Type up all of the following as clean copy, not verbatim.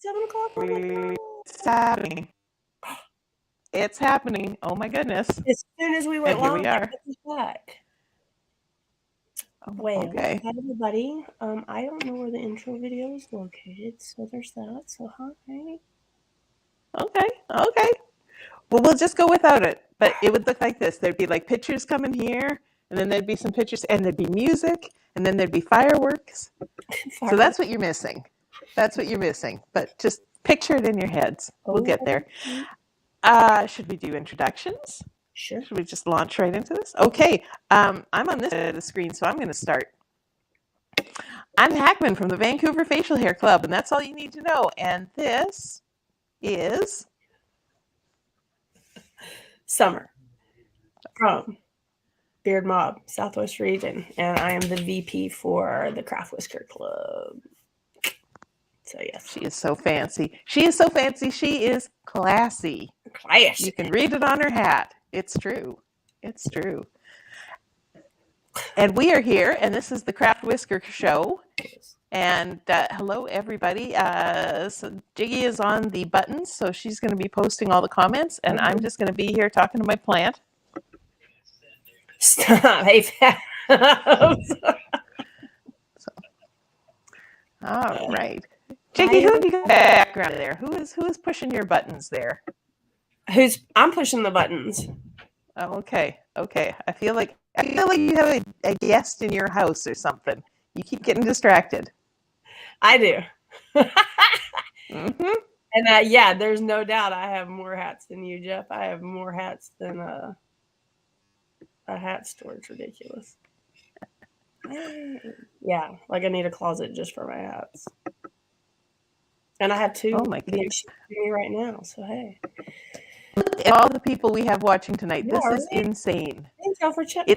7 o'clock. Oh my God. It's happening. It's happening. Oh my goodness. As soon as we went And here live, we are. it was back. Oh, Well, okay. hi everybody. I don't know where the intro video is located, so there's that. So hi. Okay. Well, we'll just go without it. But it would look like this. There'd be like pictures coming here, and then there'd be some pictures, and there'd be music, and then there'd be fireworks. So that's what you're missing. That's what you're missing. But just picture it in your heads. We'll get there. Should we do introductions? Sure. Should we just launch right into this? Okay. I'm on this side of the screen, so I'm going to start. I'm Hackman from the Vancouver Facial Hair Club, and that's all you need to know. And this is Summer from Beard Mob, Southwest Region, and I am the VP for the Craft Whisker Club. So yes, she is so fancy. She is so fancy. She is classy. Classy. You can read it on her hat. It's true. It's true. And we are here, and this is the Craft Whisker Show. And hello, everybody. So Jiggy is on the buttons, so she's going to be posting all the comments, and I'm just going to be here talking to my plant. Stop. Hey, all right. Jiggy, who do you got background there? Who is pushing your buttons there? I'm pushing the buttons. Oh, okay. I feel like you have a guest in your house or something. You keep getting distracted. I do. Mm-hmm. And yeah, there's no doubt I have more hats than you, Jeff. I have more hats than a hat store. It's ridiculous. Yeah, like I need a closet just for my hats. And I have two being shipped to me right now, so hey. All the people we have watching tonight, this is insane. Thanks y'all for checking.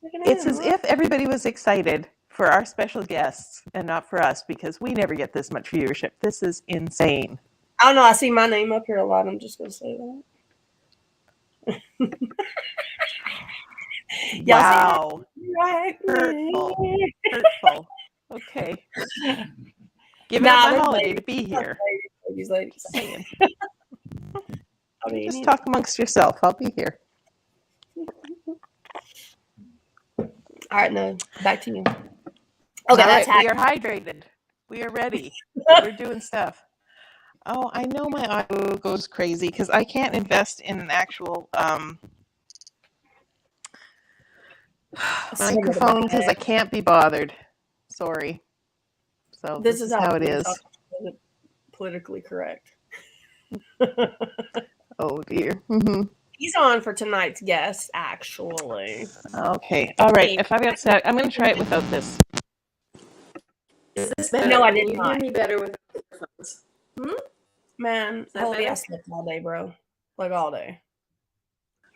It's as if everybody was excited for our special guests and not for us, because we never get this much viewership. This is insane. I don't know. I see my name up here a lot. I'm just going to say that. Wow. Right. Hurtful. Okay. Give up my holiday to be here. Ladies. Just talk amongst yourself. I'll be here. All right, no, back to you. Okay, that's right. We are hydrated. We are ready. We're doing stuff. Oh, I know my audio goes crazy because I can't invest in an actual microphone because I can't be bothered. Sorry. So this is how it is. Politically correct. Oh dear. Mm-hmm. He's on for tonight's guest, actually. Okay. All right. If I've got set, I'm going to try it without this. Is this better? No, I didn't. You hear me better with headphones? Man, holy, I slept all day, bro. Like all day.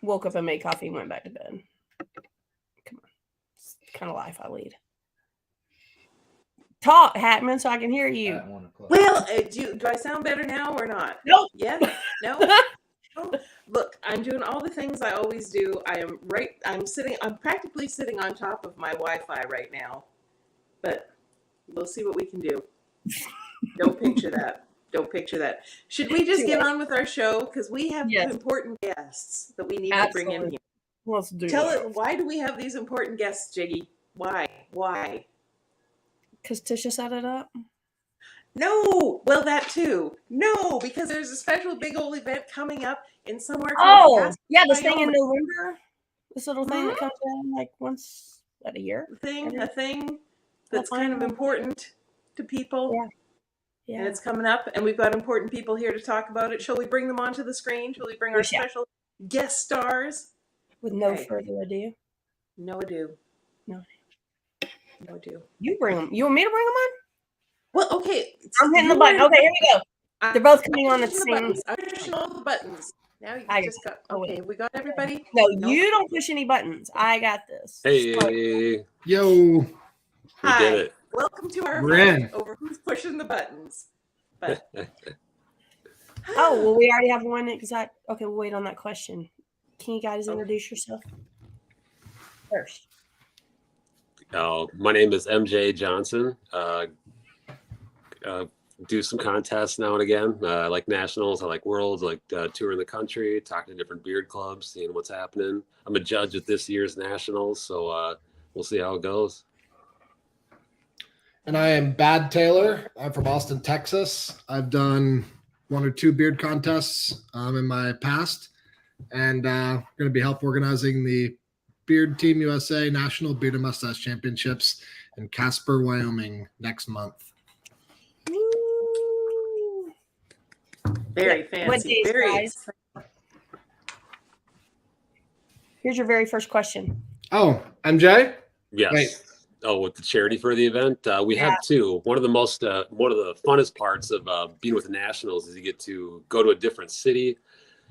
Woke up and made coffee and went back to bed. Come on. It's the kind of life I lead. Talk, Hackman, so I can hear you. Well, do I sound better now or not? Nope. Yeah? No? Oh, look, I'm doing all the things I always do. I'm practically sitting on top of my Wi-Fi right now. But we'll see what we can do. Don't picture that. Should we just get on with our show? Because we have important guests that we need to bring in here. Let's do Tell it, why do we have these important guests, Jiggy? Why? Because Tisha set it up? No, well, that too. No, because there's a special big old event coming up in somewhere. Oh, yeah, this thing in November. This little thing that comes in like once a year. A thing that's kind of important to people. Yeah. And it's coming up, and we've got important people here to talk about it. Shall we bring them onto the screen? Shall we bring our special guest stars? With no further ado. No ado. You bring them. You want me to bring them on? Well, okay. I'm hitting the button. Okay, here we go. They're both coming on at the same. I'm pushing all the buttons. Now you just got. Okay, we got everybody. No, you don't push any buttons. I got this. Hey, yo. Hi. We did it. Welcome to our fight over who's pushing the buttons. But oh, well, we already have one exact. Okay, we'll wait on that question. Can you guys introduce yourself first? My name is MJ Johnson. do some contests now and again. I like nationals, I like worlds, I like touring the country, talking to different beard clubs, seeing what's happening. I'm a judge at this year's nationals, so we'll see how it goes. And I am Bad Taylor. I'm from Austin, Texas. I've done 1 or 2 beard contests in my past, and going to be help organizing the Beard Team USA National Beard and Mustache Championships in Casper, Wyoming next month. Ooh. Very What fancy. days, Very guys? Here's your very first question. Oh, MJ? Yes. Wait. Oh, with the charity for the event, we have 2. One of the funnest parts of being with the nationals is you get to go to a different city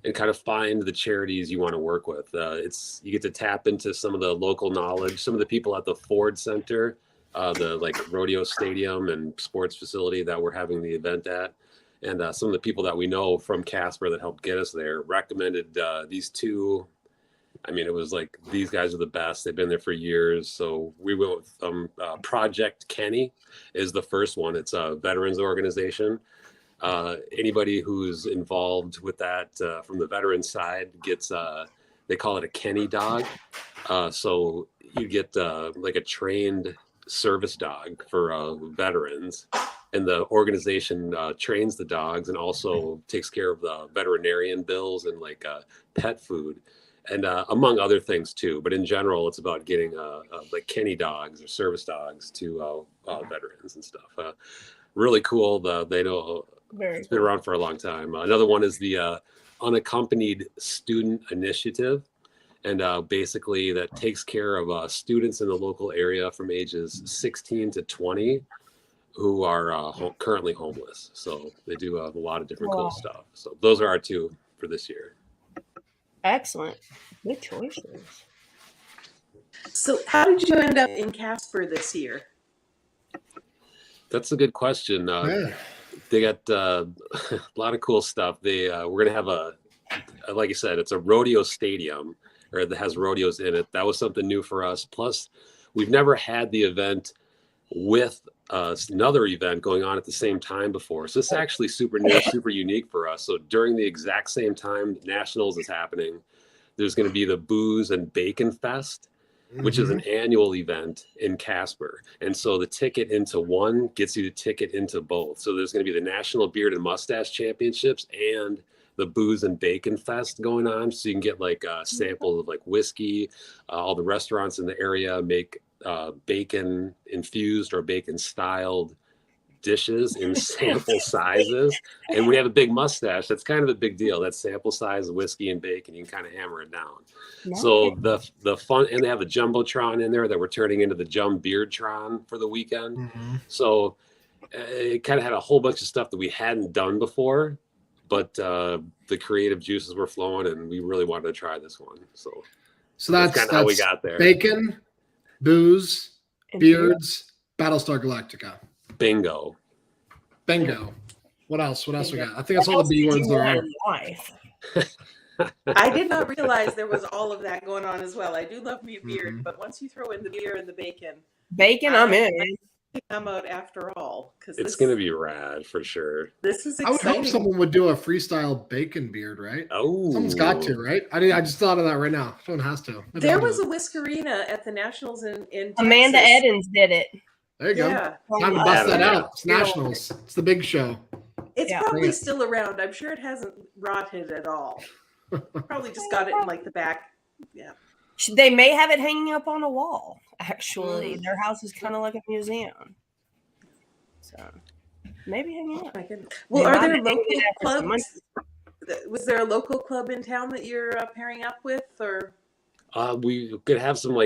and kind of find the charities you want to work with. You get to tap into some of the local knowledge, some of the people at the Ford Center, the rodeo stadium and sports facility that we're having the event at. And some of the people that we know from Casper that helped get us there recommended these 2. I mean, it was like, these guys are the best. They've been there for years. So we went with Project Kenny is the first one. It's a veterans organization. Anybody who's involved with that from the veteran side gets, they call it a Kenny dog. So you get like a trained service dog for veterans. And the organization trains the dogs and also takes care of the veterinarian bills and like pet food. And among other things too, but in general, it's about getting like Kenny dogs or service dogs to veterans and stuff. Really cool. They know it's been around for a long time. Another one is the Unaccompanied Student Initiative, and basically that takes care of students in the local area from ages 16 to 20 who are currently homeless. So they do a lot of different cool stuff. So those are our 2 for this year. Excellent. Good choices. So how did you end up in Casper this year? That's a good question. They got a lot of cool stuff. We're gonna have like I said, it's a rodeo stadium, or that has rodeos in it. That was something new for us. Plus, we've never had the event with another event going on at the same time before. So it's actually super new, super unique for us. So during the exact same time Nationals is happening, there's going to be the Booze and Bacon Fest, which is an annual event in Casper. And so the ticket into one gets you the ticket into both. So there's going to be the National Beard and Mustache Championships and the Booze and Bacon Fest going on. So you can get like a sample of like whiskey. All the restaurants in the area make bacon infused or bacon styled dishes in sample sizes, and we have a big mustache. That's kind of a big deal. That sample size of whiskey and bacon, you can kind of hammer it down. Nice. So the fun, and they have a jumbotron in there that we're turning into the Jum Beardtron for the weekend. So it kind of had a whole bunch of stuff that we hadn't done before, but the creative juices were flowing, and we really wanted to try this one. So that's kind of how we got there. Bacon, booze, beards, Battlestar Galactica. Bingo. What else we got? I think that's all the B words there are. I did not realize there was all of that going on as well. I do love me a beard, but once you throw in the beer and the bacon, I'm in. I'm out after all, because it's going to be rad for sure. This is exciting. I would hope someone would do a freestyle bacon beard, right? Oh, someone's got to, right? I just thought of that right now. Someone has to. Maybe there was a Whiskerina at the Nationals in Texas. Amanda Eddins did it. There you go. Time to bust that out. It's Nationals. It's the big show. It's probably still around. I'm sure it hasn't rotted at all. Probably just got it in like the back. Yeah. They may have it hanging up on a wall, actually. Their house is kind of like a museum. So maybe hanging up. Well, are there local clubs? Was there a local club in town that you're pairing up with, or? We could have some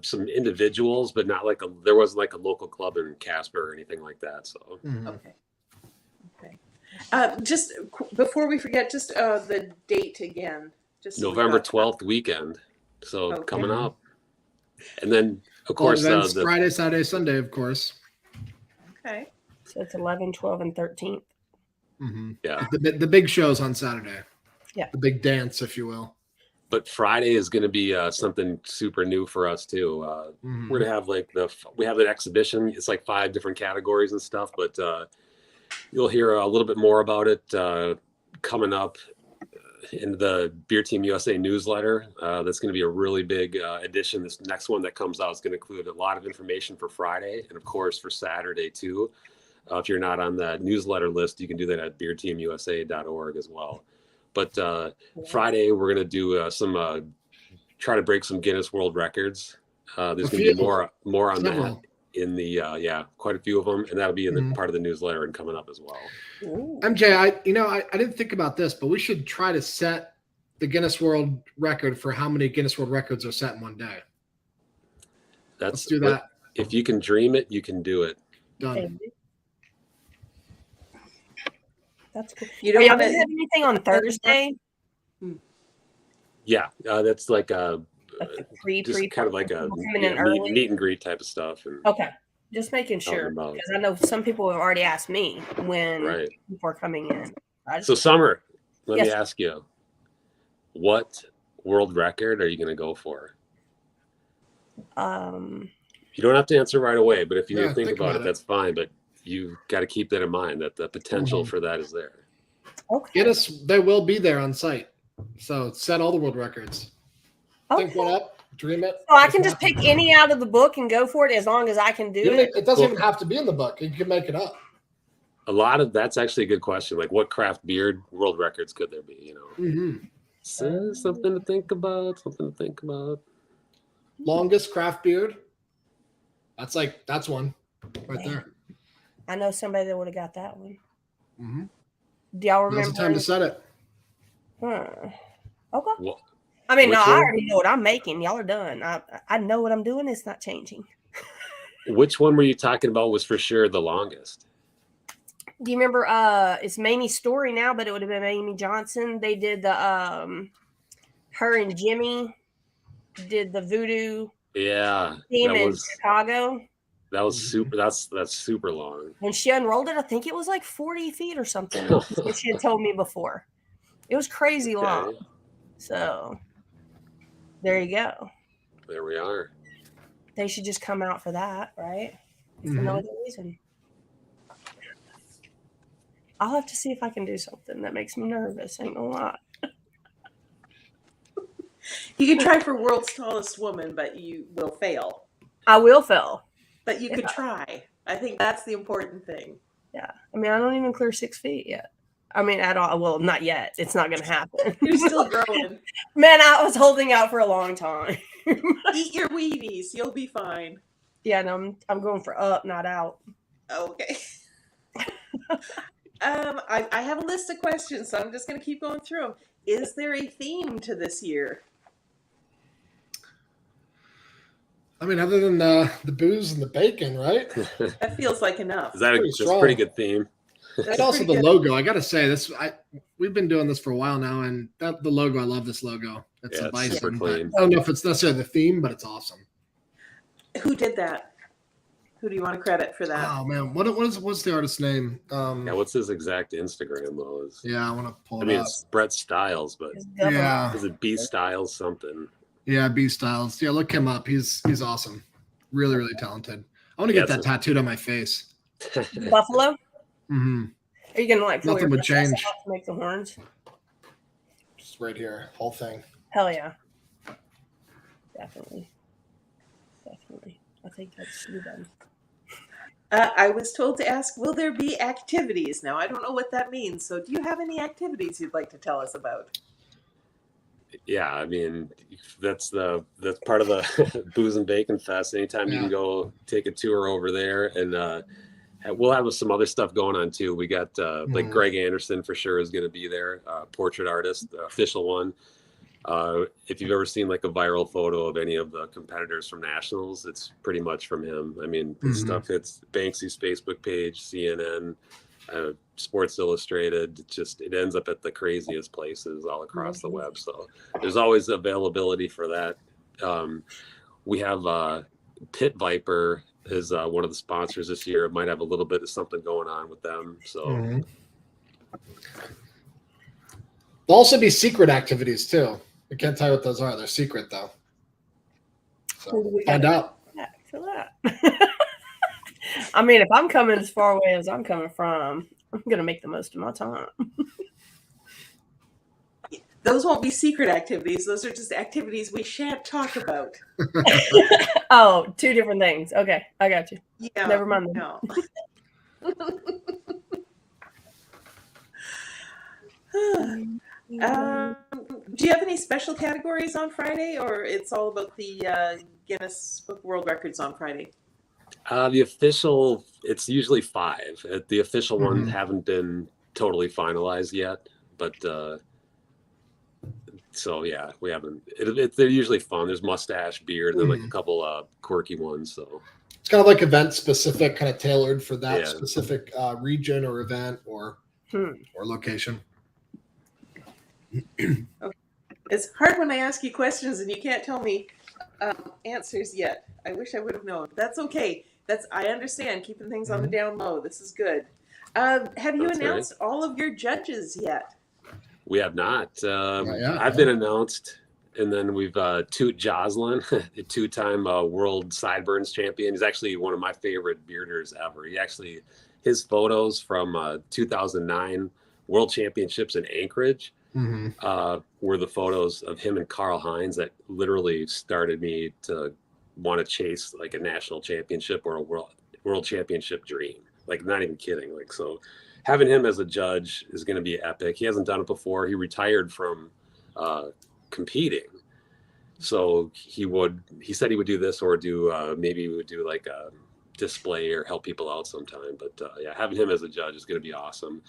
some individuals, but not there wasn't like a local club in Casper or anything like that. So okay. Just before we forget, just the date again. Just November 12th weekend. So coming up, and then of course the Friday, Saturday, Sunday, of course. Okay. So it's 11, 12, and 13th. Yeah. The big shows on Saturday. Yeah. The big dance, if you will. But Friday is going to be something super new for us too. We're gonna have we have an exhibition. It's like 5 different categories and stuff, but you'll hear a little bit more about it coming up in the Beer Team USA newsletter. That's going to be a really big edition. This next one that comes out is going to include a lot of information for Friday and, of course, for Saturday, too. If you're not on that newsletter list, you can do that at beerteamusa.org as well. But Friday, we're going to do try to break some Guinness World Records. There's going to be more on that in the quite a few of them, and that'll be in the part of the newsletter and coming up as well. Ooh. MJ, I didn't think about this, but we should try to set the Guinness World Record for how many Guinness World Records are set in one day. Let's do that. If you can dream it, you can do it. Done. That's cool. You don't Are want y'all to have anything on Thursday? Yeah, that's like Just kind of like a coming in early? meet and greet type of stuff. And Okay, just making sure about- because I know some people have already asked me when Right. people are coming in. So, Summer, let me Yes. ask you, what world record are you going to go for? You don't have to answer right away, but if you need to think about it, that's fine. But you've got to keep that in mind, that the potential for that is there. Okay. Guinness, they will be there on site. So set all the world records. Think one up, dream it. So I can just pick any out of the book and go for it as long as I can do it. It doesn't even have to be in the book. You can make it up. A lot of that's actually a good question. Like, what craft beer world records could there be? So, something to think about. Longest craft beard. That's one right there. I know somebody that would have got that one. Mm-hmm. Do y'all Now's remember? the time to set it. Okay. Well, I mean, no, which I one? already know what I'm making. Y'all are done. I know what I'm doing. It's not changing. which one were you talking about was for sure the longest? Do you remember? It's Mamie's story now, but it would have been Amy Johnson. They did the her and Jimmy did the voodoo Yeah, team in Chicago. that was super. That's super long. When she unrolled it, I think it was like 40 feet or something. That's what she had told me before. It was crazy long. Okay. So there you go. There we are. They should just come out for that, right? For no other reason. I'll have to see if I can do something that makes me nervous. Ain't gonna lie. You can try for world's tallest woman, but you will fail. I will fail. But you could try. I think that's the important thing. Yeah. I mean, I don't even clear 6 feet yet. I mean, at all. Well, not yet. It's not going to happen. You're still growing. Man, I was holding out for a long time. Eat your Wheaties. You'll be fine. Yeah, no, I'm going for up, not out. Okay. I have a list of questions, so I'm just going to keep going through them. Is there a theme to this year? I mean, other than the booze and the bacon, right? That feels like enough. Is that Pretty a pretty good theme? And also the logo. I gotta say this. We've been doing this for a while now, and the logo. I love this logo. It's a bison. Super clean. I don't know if it's necessarily the theme, but it's awesome. Who did that? Who do you want to credit for that? Oh man, what's the artist's name? Yeah, what's his exact Instagram though? Yeah, I want to pull it I mean, up. it's Brett Styles, but Yeah, is it B Styles something? yeah, B Styles. Yeah, look him up. He's awesome. Really, really talented. I want to get that tattooed on my face. Buffalo? Mm-hmm. Are you going to like pull Nothing your would mustache change. out to make the horns? Just right here, whole thing. Hell yeah. Definitely. I think that's done. I was told to ask, will there be activities? Now, I don't know what that means. So do you have any activities you'd like to tell us about? Yeah, I mean, that's part of the Booze and Bacon Fest. Anytime you can go take a tour over there, and we'll have some other stuff going on too. We got like Greg Anderson for sure is going to be there, portrait artist, the official one. If you've ever seen like a viral photo of any of the competitors from nationals, it's pretty much from him. I mean, his stuff hits Banksy's Facebook page, CNN, Sports Illustrated. It ends up at the craziest places all across the web. So there's always availability for that. We have Pit Viper is one of the sponsors this year. It might have a little bit of something going on with them. So there'll also be secret activities too. I can't tell you what those are. They're secret though. So find out. For that. I mean, if I'm coming as far away as I'm coming from, I'm gonna make the most of my time. Those won't be secret activities. Those are just activities we shan't talk about. Oh, two different things. Okay, I got you. Yeah. Never mind. Then. No. Do you have any special categories on Friday, or it's all about the Guinness Book of World Records on Friday? The official, it's usually 5. The official ones Mhm. haven't been totally finalized yet, but so yeah, we haven't. They're usually fun. There's mustache, beard, and then like a couple quirky ones. So It's kind of like event specific, kind of tailored for that Yeah. specific region or event or location. It's hard when I ask you questions and you can't tell me answers yet. I wish I would have known. That's okay. I understand keeping things on the down low. This is good. Have you That's announced all of your judges yet? we have not. yet, I've been announced, and then we've Toot Joslin, a 2-time world sideburns champion. He's actually one of my favorite bearders ever. His photos from 2009 World Championships in Anchorage were the photos of him and Karl Heinz that literally started me to want to chase like a national championship or a world championship dream. Like, not even kidding. Like, so having him as a judge is going to be epic. He hasn't done it before. He retired from competing. So he said he would do this, or maybe he would do like a display or help people out sometime. But yeah, having him as a judge is going to be awesome.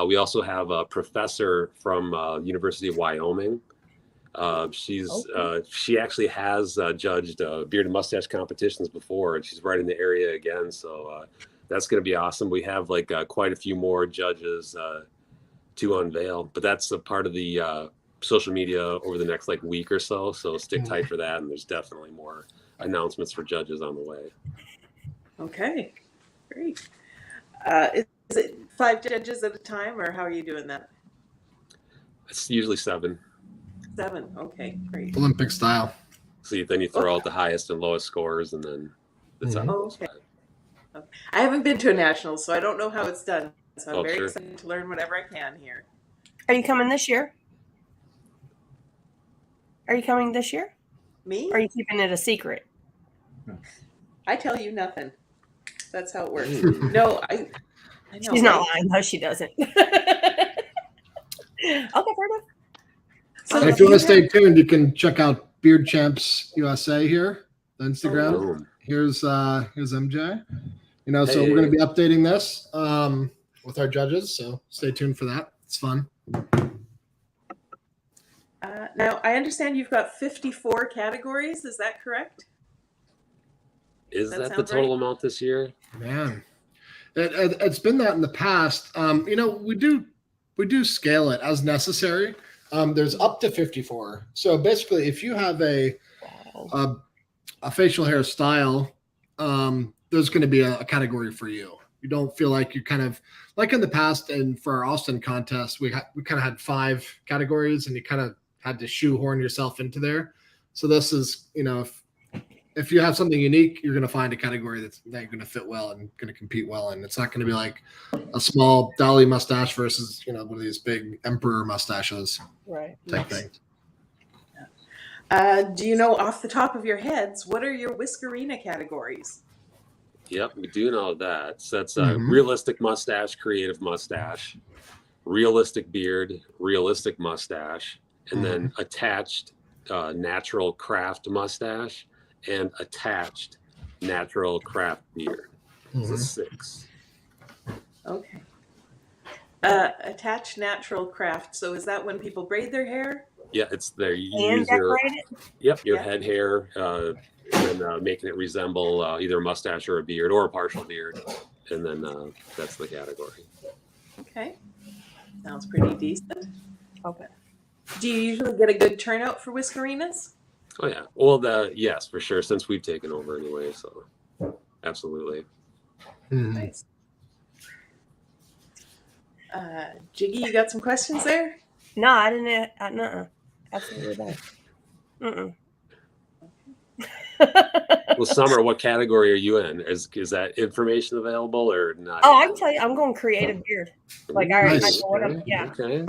We also have a professor from University of Wyoming. She actually has judged beard and mustache competitions before, and she's right in the area again. So that's going to be awesome. We have like quite a few more judges to unveil, but that's a part of the social media over the next like week or so. So stick tight for that, and there's definitely more announcements for judges on the way. Okay, great. Is it 5 judges at a time, or how are you doing that? It's usually 7. 7. Okay, great. Olympic style. So then you throw out the highest and lowest scores, and then it's out of those Okay. 5. I haven't been to a national, so I don't know how it's done. So I'm very Sure. excited to learn whatever I can here. Are you coming this year? Are you coming this year? Me? Or are you keeping it a secret? I tell you nothing. That's how it works. No, I know. She's not lying. No, she doesn't. Okay, fair enough. So And if you want to stay tuned, you can check out Beard Champs USA here, the Instagram. Boom. Here's MJ. So Hey. we're going to be updating this with our judges. So stay tuned for that. It's fun. Now, I understand you've got 54 categories. Is that correct? Is That that the sounds total right. amount this year? Man, it's been that in the past. We do scale it as necessary. There's up to 54. So basically, if you have a facial hair style, there's going to be a category for you. You don't feel like you're kind of like in the past, and for our Austin contest, we kind of had 5 categories, and you kind of had to shoehorn yourself into there. So this is, if you have something unique, you're going to find a category that you're going to fit well and going to compete well in. It's not going to be like a small dolly mustache versus, one of these big emperor mustaches Right. type thing. Do you know off the top of your heads, what are your Whiskerina categories? Yep, we do know that. So that's Mhm. realistic mustache, creative mustache, realistic beard, realistic mustache, and then attached natural craft mustache and attached natural craft beard. So 6. Okay. Attached natural craft. So is that when people braid their hair? Yeah, it's there. You And use your decorate it? your Yeah. head hair and making it resemble either a mustache or a beard or a partial beard, and then that's the category. Okay. Sounds pretty decent. Okay. Do you usually get a good turnout for Whiskerinas? Oh yeah, well yes, for sure, since we've taken over anyway, so absolutely. Mhm. Nice. Jiggy, you got some questions there? No, I didn't. Nuh-uh. Absolutely not. Mm-mm. Well, Summer, what category are you in? Is that information available or not? Oh, I can tell you, I'm going creative beard. Like I know Nice. what I'm. Yeah, Okay.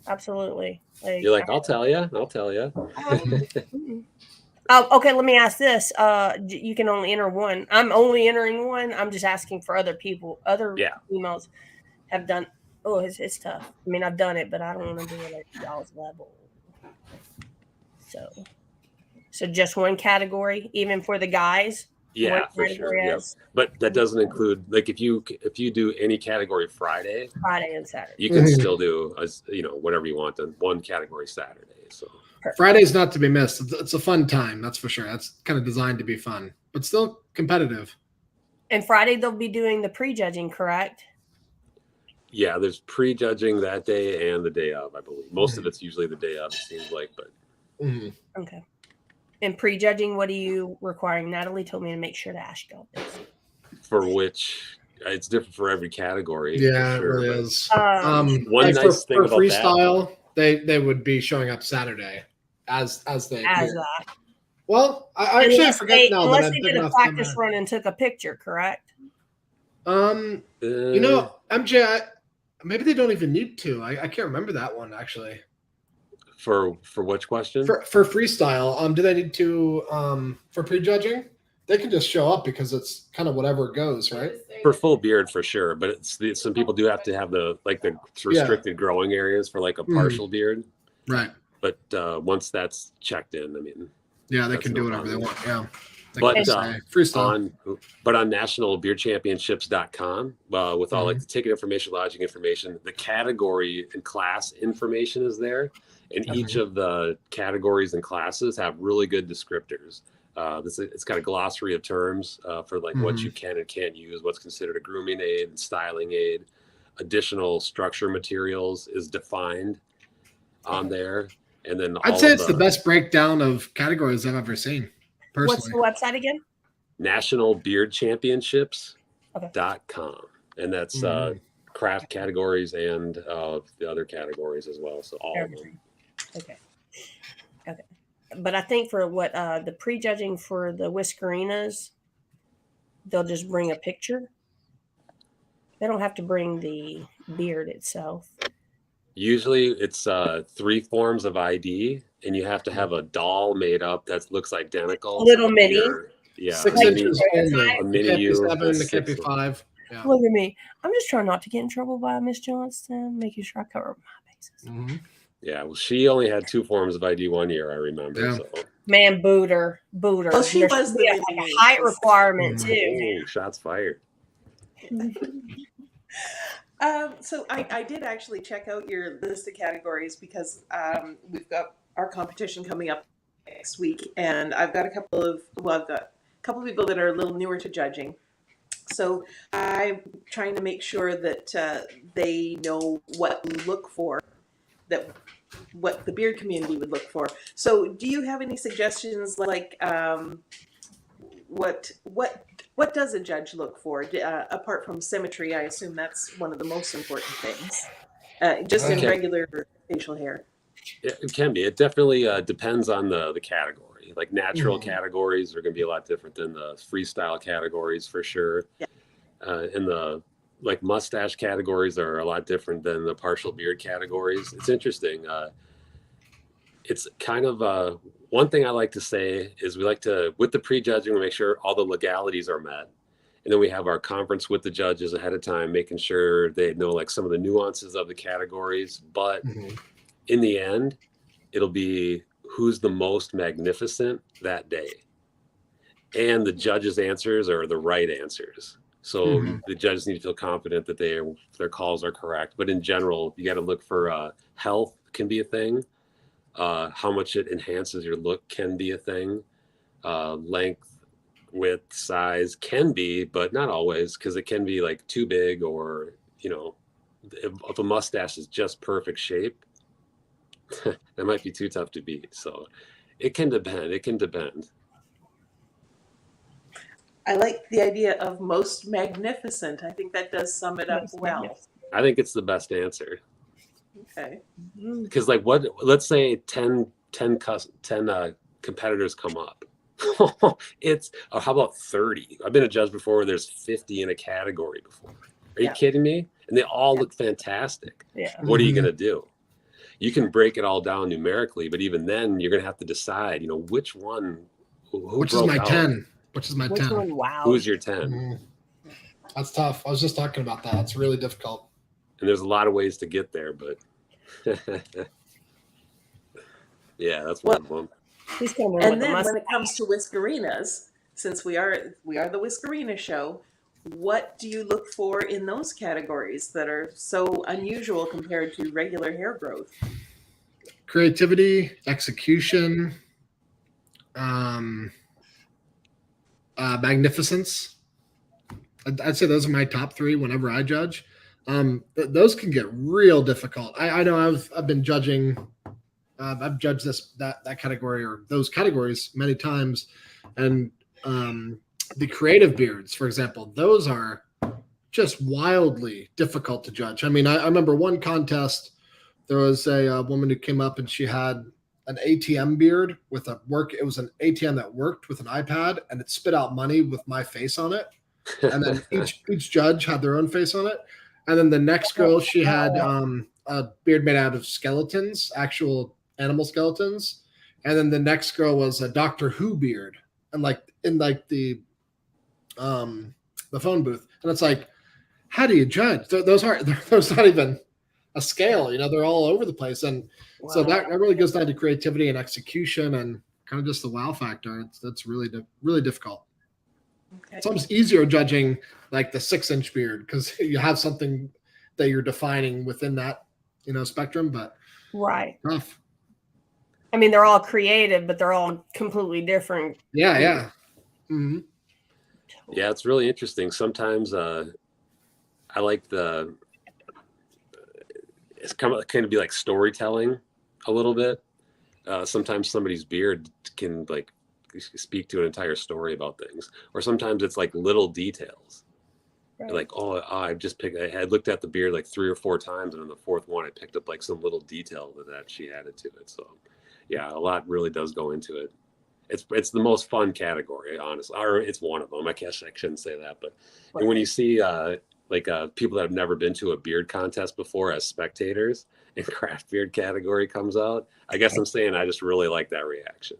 absolutely. Like, You're like, I'll tell you. I'll tell you. Oh, okay. Let me ask this. You can only enter one. I'm only entering one. I'm just asking for other people. Other emails have done. Oh, it's tough. I mean, I've done it, but I don't want to do it at y'all's level. So just one category, even for the guys. Yeah, for sure. Yeah, but that doesn't include like if you do any category Friday and Saturday, you can still do whatever you want on one category Saturday. So Friday's not to be missed. It's a fun time, that's for sure. That's kind of designed to be fun, but still competitive. And Friday they'll be doing the pre-judging, correct? Yeah, there's pre-judging that day and the day of, I believe. Most of it's usually the day of, it seems like, but okay. And pre-judging, what are you requiring? Natalie told me to make sure to ask y'all this. For which it's different for every category. Yeah, sure, it really is. One nice thing about freestyle, they would be showing up Saturday as they appear. That. Well, I forget now. Unless they did a practice run and took a picture, correct? MJ, maybe they don't even need to. I can't remember that one actually. For which question? For freestyle, do they need to for prejudging? They can just show up because it's kind of whatever goes, right? For full beard, for sure, but some people do have to have the restricted growing areas for like a partial beard, right? But once that's checked in, I mean, yeah, they can do whatever they want. Yeah. But freestyle. on nationalbeardchampionships.com, with all like the ticket information, lodging information, the category and class information is there, and each of the categories and classes have really good descriptors. It's got a glossary of terms for like what you can and can't use, what's considered a grooming aid and styling aid. Additional structure materials is defined on there, and then I'd say it's the best breakdown of categories I've ever seen. Personally. What's the website again? nationalbeardchampionships.com, and that's craft categories and the other categories as well. So all of them. Okay. But I think for what the prejudging for the Whiskerinas, they'll just bring a picture. They don't have to bring the beard itself. Usually it's 3 forms of ID, and you have to have a doll made up that looks identical. Little mini. Yeah. 6 inches only. A mini can't be you. 7, it can't be 5. Yeah. Look at me. I'm just trying not to get in trouble by Miss Johnston, making sure I cover my bases. Yeah, well, she only had 2 forms of ID one year, I remember. Yeah. So. Man, booter. Oh, she was the like a height requirement too. Ooh, shots fired. So I did actually check out your list of categories because we've got our competition coming up next week, and I've got a couple of people that are a little newer to judging. So I'm trying to make sure that they know what we look for, what the beard community would look for. So do you have any suggestions like what does a judge look for apart from symmetry? I assume that's one of the most important things. Just in regular facial hair. It can be. It definitely depends on the category. Like natural categories are going to be a lot different than the freestyle categories for sure. Yeah. And the like mustache categories are a lot different than the partial beard categories. It's interesting. It's kind of one thing I like to say is we like to, with the prejudging, we make sure all the legalities are met. And then we have our conference with the judges ahead of time, making sure they know like some of the nuances of the categories. But in the end, it'll be who's the most magnificent that day. And the judges' answers are the right answers. So the judges need to feel confident that their calls are correct. But in general, you got to look for health can be a thing. How much it enhances your look can be a thing. Length, width, size can be, but not always, because it can be like too big, or if a mustache is just perfect shape, that might be too tough to beat. So it can depend. I like the idea of most magnificent. I think that does sum it up well. I think it's the best answer. Okay. Because let's say 10 competitors come up. It's how about 30? I've been a judge before where there's 50 in a category before. Are you Yeah. kidding me? And they all look fantastic. Yeah. What are you gonna do? You can break it all down numerically, but even then you're gonna have to decide, which one who Which is broke my out? 10? Which is my Which 10? one? Wow. Who's your 10? Mhm. That's tough. I was just talking about that. It's really difficult. And there's a lot of ways to get there, but yeah, that's one of them. He's coming And with the then when mustache. it comes to Whiskerinas, since we are the Whiskerina show, what do you look for in those categories that are so unusual compared to regular hair growth? Creativity, execution, magnificence. I'd say those are my top three whenever I judge. Those can get real difficult. I know I've been judging. I've judged that category or those categories many times, and the creative beards, for example, those are just wildly difficult to judge. I mean, I remember one contest. There was a woman who came up and she had an ATM beard with a work. It was an ATM that worked with an iPad, and it spit out money with my face on it. And then each judge had their own face on it. And then the next girl, she had a beard made out of skeletons, actual animal skeletons. And then the next girl was a Doctor Who beard, and in the phone booth. And it's like, how do you judge? Those not even a scale. They're all over the place. And so that really goes down to creativity and execution and kind of just the wow factor. That's really really difficult. Okay. It's almost easier judging like the 6-inch beard because you have something that you're defining within that, spectrum, but Right. tough. I mean, they're all creative, but they're all completely different. Yeah. Mm-hmm. Yeah, it's really interesting. Sometimes I like it's kind of be like storytelling a little bit. Sometimes somebody's beard can like speak to an entire story about things, or sometimes it's like little details. Right. Like, I had looked at the beard like 3 or 4 times, and in the fourth one I picked up like some little detail that she added to it. So yeah, a lot really does go into it. It's the most fun category, honestly, or it's one of them. I guess I shouldn't say that, but Right. and when you see people that have never been to a beard contest before as spectators, and craft beard category comes out, I guess I'm saying I just really like that reaction.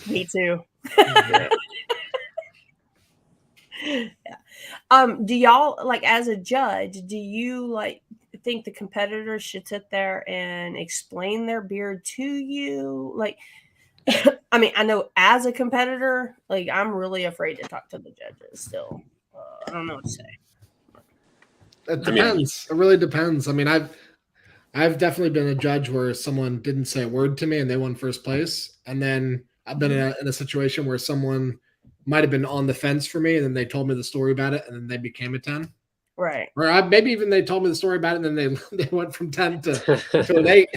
Me too. Yeah. Yeah. Do y'all, like, as a judge, do you like think the competitors should sit there and explain their beard to you? Like, I mean, I know as a competitor, like, I'm really afraid to talk to the judges still. I don't know what to say. It depends. It really depends. I mean, I've definitely been a judge where someone didn't say a word to me and they won first place, and then I've been in a situation where someone might have been on the fence for me, and then they told me the story about it, and then they became a 10. Right. Or maybe even they told me the story about it, and then they went from 10 to an 8.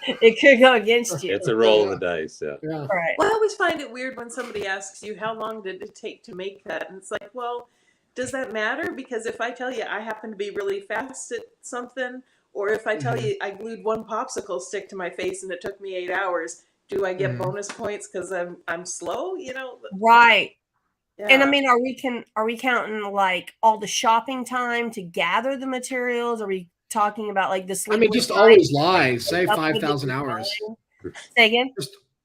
It could go against you. It's a roll of the dice. Yeah. Yeah. Right. Well, I always find it weird when somebody asks you, how long did it take to make that? And it's like, well, does that matter? Because if I tell you I happen to be really fast at something, or if I tell you I glued one popsicle stick to my face and it took me 8 hours, do I get bonus points because I'm slow? Right. Yeah. And I mean, are we counting like all the shopping time to gather the materials? Are we talking about like the sleep? I mean, just always lie. Say 5,000 hours. Say again?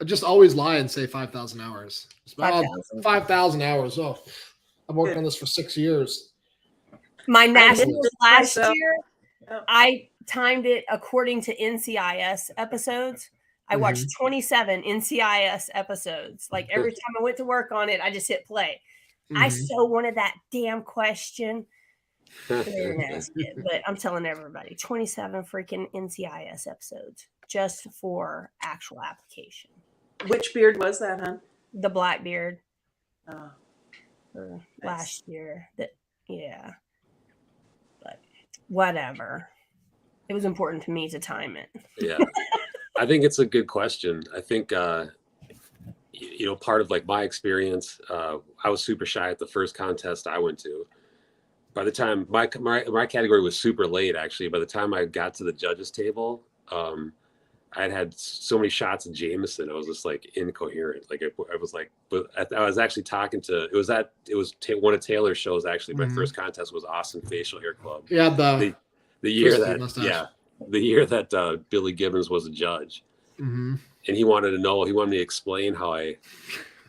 Just always lie and say 5,000 hours. 5,000. 5,000 hours. Oh, I've worked on this for 6 years. My nationals last myself. year, Oh. I timed it according to NCIS episodes. I watched 27 NCIS episodes. Like every time I went to work on it, I just hit play. I so wanted that damn question. They didn't ask it, but I'm telling everybody, 27 freaking NCIS episodes just for actual application. Which beard was that, hon? The Blackbeard Oh, for nice. last year. Yeah. But whatever. It was important to me to time it. Yeah. I think it's a good question. I think, part of like my experience, I was super shy at the first contest I went to. By the time my category was super late, actually, by the time I got to the judges table, I'd had so many shots of Jameson. I was just like incoherent. Like I was like, but I was actually talking to, it was one of Taylor's shows. Actually, my first contest was Austin Facial Hair Club. Yeah, The year twisty that, mustache. yeah, the year that Billy Gibbons was a judge. Mm-hmm. And he wanted me to explain how I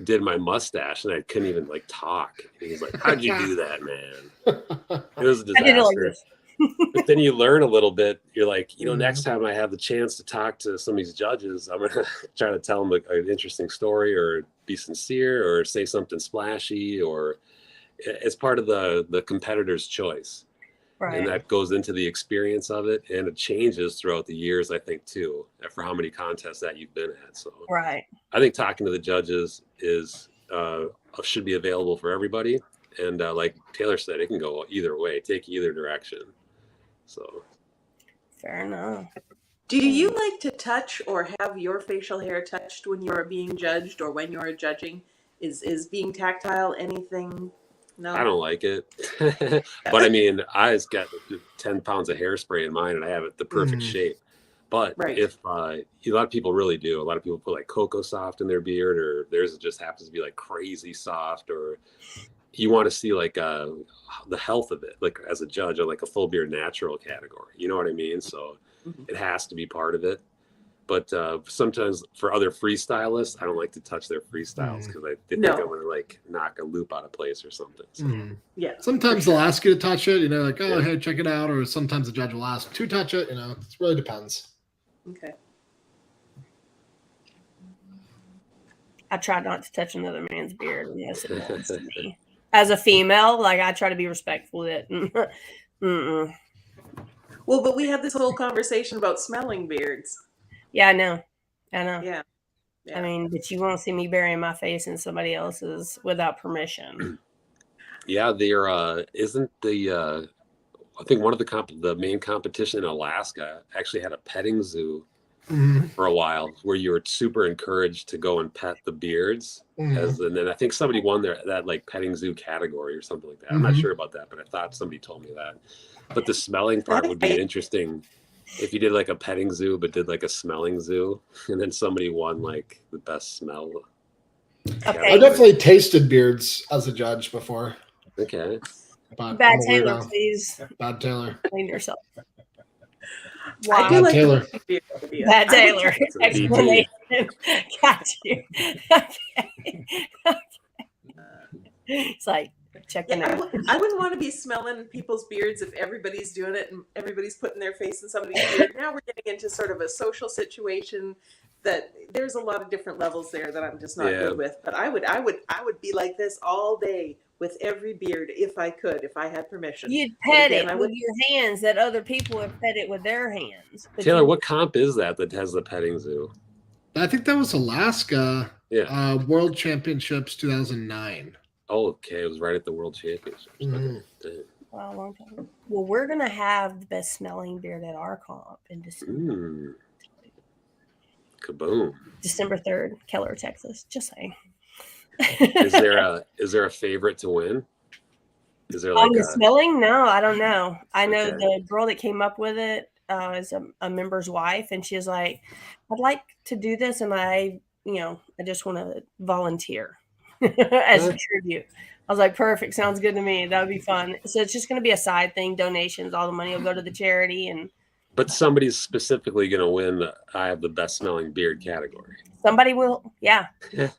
did my mustache, and I couldn't even like talk. And he's like, "How'd you do that, man?" It was a I did it like disaster. this. But then you learn a little bit. You're like, next time I have the chance to talk to some of these judges, I'm gonna try to tell them an interesting story, or be sincere, or say something splashy, or it's part of the competitor's choice. Right. And that goes into the experience of it, and it changes throughout the years, I think, too, for how many contests that you've been at. So Right. I think talking to the judges should be available for everybody. And like Taylor said, it can go either way, take either direction. So Fair enough. Do you like to touch or have your facial hair touched when you're being judged or when you're judging? Is being tactile anything? No. I don't like it. But I mean, I just got 10 pounds of hairspray in mine, and I have it the perfect shape. But Right. if a lot of people really do, a lot of people put like Cocoa Soft in their beard, or theirs just happens to be like crazy soft, or you want to see like the health of it, like as a judge, or like a full beard natural category. You know what I mean? So it has to be part of it. But sometimes for other freestylists, I don't like to touch their freestyles because they think I'm going to like knock a loop out of place or something. So. Yeah. Sometimes they'll ask you to touch it, like, oh, hey, check it out. Or sometimes the judge will ask to touch it. It really depends. Okay. I try not to touch another man's beard unless it belongs to me. As a female, like I try to be respectful that. Mm-mm. Well, but we had this whole conversation about smelling beards. Yeah, I know. Yeah. I mean, but you won't see me burying my face in somebody else's without permission. Yeah, there isn't the. I think one of the main competition in Alaska actually had a petting zoo for a while, where you were super encouraged to go and pet the beards. And then I think somebody won that like petting zoo category or something like that. I'm not sure about that, but I thought somebody told me that. But the smelling part would be interesting if you did like a petting zoo, but did like a smelling zoo, and then somebody won like the best smell. Okay. I definitely tasted beards as a judge before. Okay. But Bad I'm a Taylor, weirdo. please Bad Taylor. clean yourself. I do Bad like Taylor. Bad Taylor. It's a DT. Explanation. Got you. Okay. It's like checking out. I wouldn't want to be smelling people's beards if everybody's doing it and everybody's putting their face in somebody's beard. Now we're getting into sort of a social situation that there's a lot of different levels there that I'm just not good with. But I would be like this all day with every beard if I could, if I had permission. You'd pet it with your hands that other people would pet it with their hands. But Taylor, what comp is that has the petting zoo? I think that was Alaska. Yeah. World Championships 2009. Oh, okay. It was right at the World Championships. Wow, long time. Well, we're gonna have the best smelling beard at our comp in December. Kaboom! December 3rd, Keller, Texas. Just saying. Is there a favorite to win? Is there like on the smelling? No, I don't know. I know Okay. the girl that came up with it is a member's wife, and she's like, "I'd like to do this, and I just want to volunteer as a tribute." I was like, "Perfect, sounds good to me. That would be fun." So it's just going to be a side thing, donations. All the money will go to the charity, and But somebody's specifically going to win the I have the best smelling beard category. somebody will. Yeah,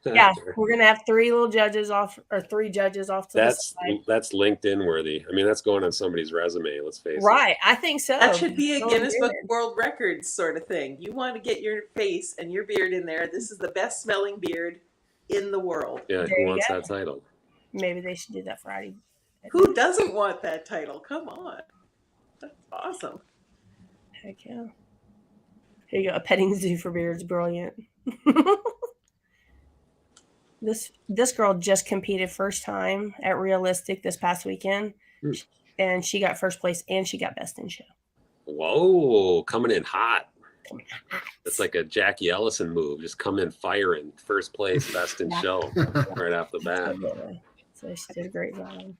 yeah. We're gonna have three judges off to the side. That's LinkedIn worthy. I mean, that's going on somebody's resume. Let's face it. Right, I think so. That should be a Oh, Guinness Book good. of World Records sort of thing. You want to get your face and your beard in there. This is the best smelling beard in the world. Yeah, There who you wants go. that title? Maybe they should do that Friday. Who doesn't want that title? Come on. That's awesome. Heck yeah. Here you go. A petting zoo for beards. Brilliant. This girl just competed first time at Realistic this past weekend. And she got first place and she got best in show. Whoa, coming in hot. It's like a Jackie Ellison move. Just come in firing. First place, best in show right off the bat. So she did a great job.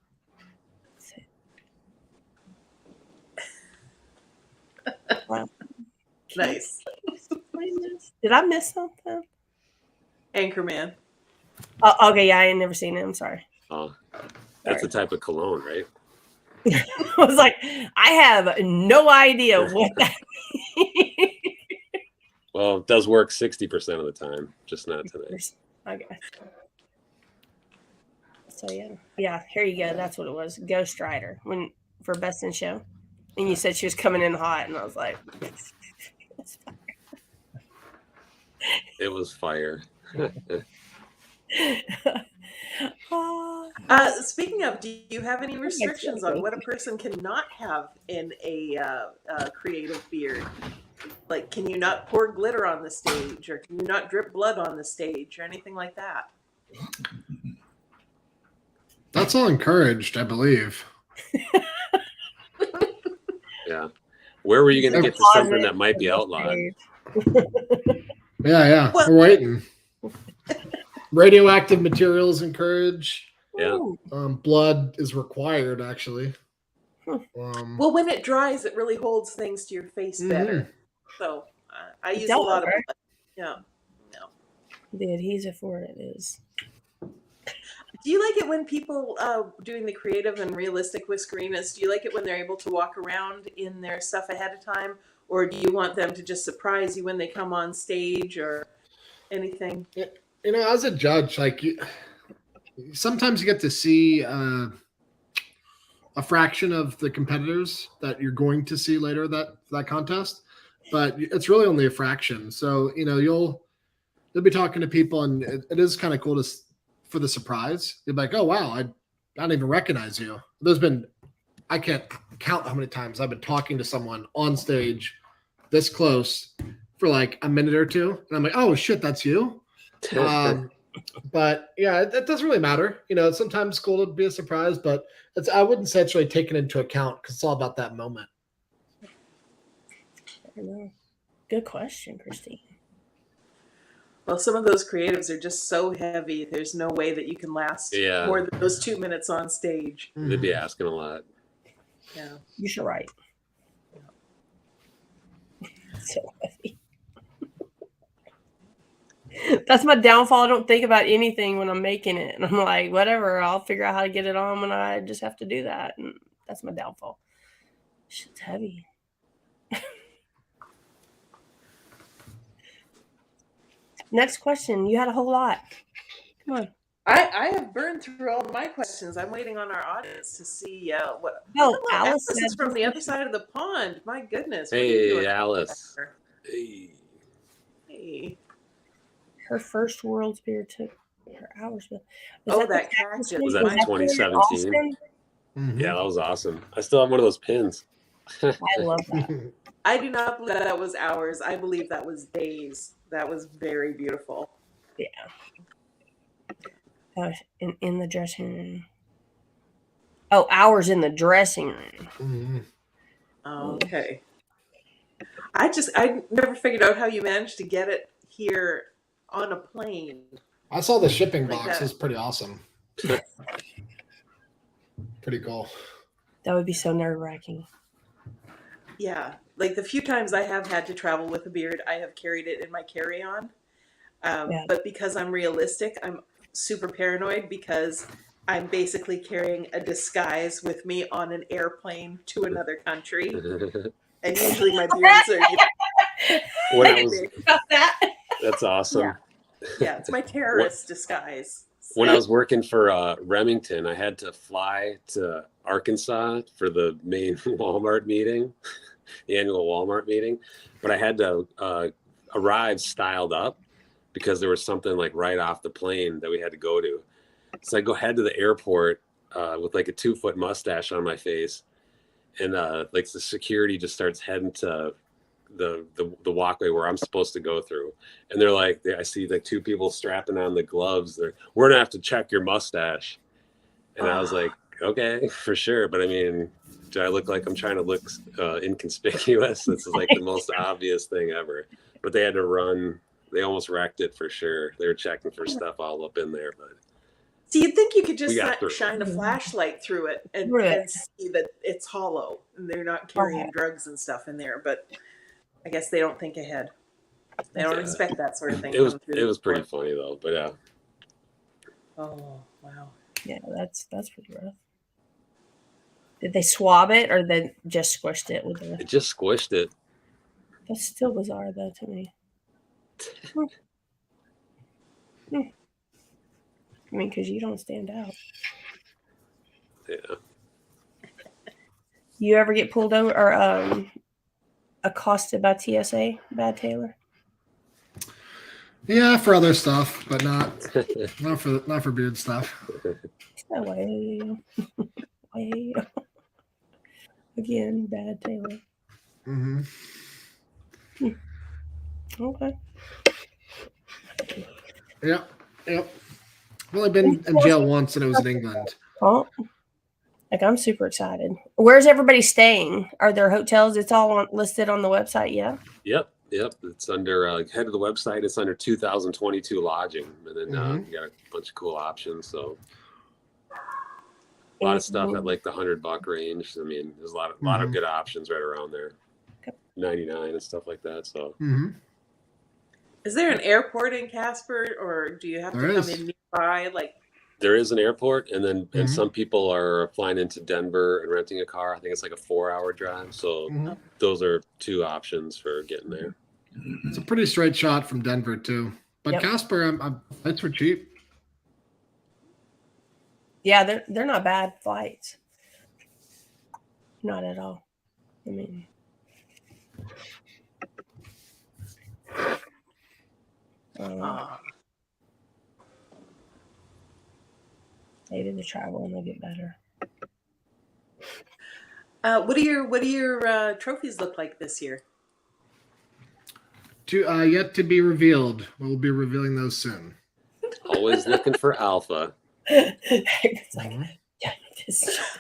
Nice. Did I miss something? Anchorman. Oh, okay, yeah, I ain't never seen it. I'm sorry. Oh, that's a type of cologne, right? I was like, I have no idea what that Well, it does work 60% of the time, just not tonight. is. Okay. So yeah. Here you go. That's what it was. Ghost Rider for Best in Show, and you said she was coming in hot, and I was like, It was fire. Speaking of, do you have any restrictions on what a person cannot have in a creative beard? Like, can you not pour glitter on the stage, or can you not drip blood on the stage, or anything like that? That's all encouraged, I believe. Yeah. Where were you going to get to something that might be outlawed? Yeah. Well- We're waiting. Radioactive materials encouraged. Yeah. Blood is required, actually. Well, when it dries, it really holds things to your face better. So I use a lot of blood. Yeah. No. The adhesive for it is. Do you like it when people doing the creative and realistic whiskerinas, do you like it when they're able to walk around in their stuff ahead of time? Or do you want them to just surprise you when they come on stage or anything? You know, as a judge, like sometimes you get to see a fraction of the competitors that you're going to see later that contest, but it's really only a fraction. So you know you'll be talking to people, and it is kind of cool for the surprise. You're like, oh wow, I don't even recognize you. I can't count how many times I've been talking to someone on stage this close for like a minute or two, and I'm like, oh shit, that's you. But yeah, it doesn't really matter. You know, sometimes it's cool to be a surprise, but I wouldn't say it's really taken into account because it's all about that moment. I know. Good question, Christine. Well, some of those creatives are just so heavy. There's no way that you can last more than those 2 minutes on stage. They'd be asking a lot. Yeah. You're right. So heavy. That's my downfall. I don't think about anything when I'm making it. And I'm like, whatever, I'll figure out how to get it on when I just have to do that. And that's my downfall. Shit's heavy. Next question. You had a whole lot. Come on. I have burned through all of my questions. I'm waiting on our audience to see what. Oh, Alice is from the other side of the pond. My goodness. Hey, Alice. Hey. Her first World's Beer took her hours. That cactus. Was that 2017? Yeah, that was awesome. I still have one of those pins. I love that. I do not believe that was hours. I believe that was days. That was very beautiful. Yeah. In the dressing room. Oh, hours in the dressing room. Okay. I never figured out how you managed to get it here on a plane. I saw the shipping Like box. that. It's pretty awesome. Pretty cool. That would be so nerve-wracking. Yeah. Like the few times I have had to travel with a beard, I have carried it in my carry-on. But because I'm realistic, I'm super paranoid because I'm basically carrying a disguise with me on an airplane to another country. And usually my beards are That's awesome. Yeah, it's my terrorist disguise. When I was working for Remington, I had to fly to Arkansas for the main Walmart meeting, the annual Walmart meeting. But I had to arrive styled up because there was something like right off the plane that we had to go to. So I go head to the airport with like a 2-foot mustache on my face. And like the security just starts heading to the walkway where I'm supposed to go through. And they're like, I see like 2 people strapping on the gloves. We're gonna have to check your mustache. And I was like, okay, for sure. But I mean, do I look like I'm trying to look inconspicuous? This is like the most obvious thing ever. But they had to run. They almost wrecked it for sure. They were checking for stuff all up in there. But so you'd think you could just shine a flashlight through it and see that it's hollow and they're not carrying drugs and stuff in there. But I guess they don't think ahead. They don't Yeah. expect that sort of thing. It was coming through the pretty door. funny though. But yeah, Oh wow. Yeah, that's pretty rough. Did they swab it or they just squished it with the? it just squished it. That's still bizarre though to me. Hmm. I mean, because you don't stand out. Yeah. You ever get pulled over or accosted by TSA, Bad Taylor? Yeah, for other stuff, but not for beard stuff. No way. Way. Again, Bad Taylor. Mm-hmm. Okay. Yep. I've only been in jail once, and it was in England. Oh, like I'm super excited. Where's everybody staying? Are there hotels? It's all listed on the website. Yeah. Yep. It's under head of the website. It's under 2022 lodging, and then you got a bunch of cool options. So a lot of stuff at like the $100 range. I mean, there's a lot of good options right around there. Okay. 99 and stuff like that. So Is there an airport in Casper, or do you have There to come is. in nearby? Like, there is an airport, and then and some people are flying into Denver and renting a car. I think it's like a 4-hour drive. So those are 2 options for getting there. It's a pretty straight shot from Denver too. But Yep. Casper, flights were cheap. Yeah, they're not bad flights. Not at all. I mean, maybe the travel will get better. what do your trophies look like this year? Yet to be revealed. We'll be revealing those soon. Always looking for alpha. It's like, yeah,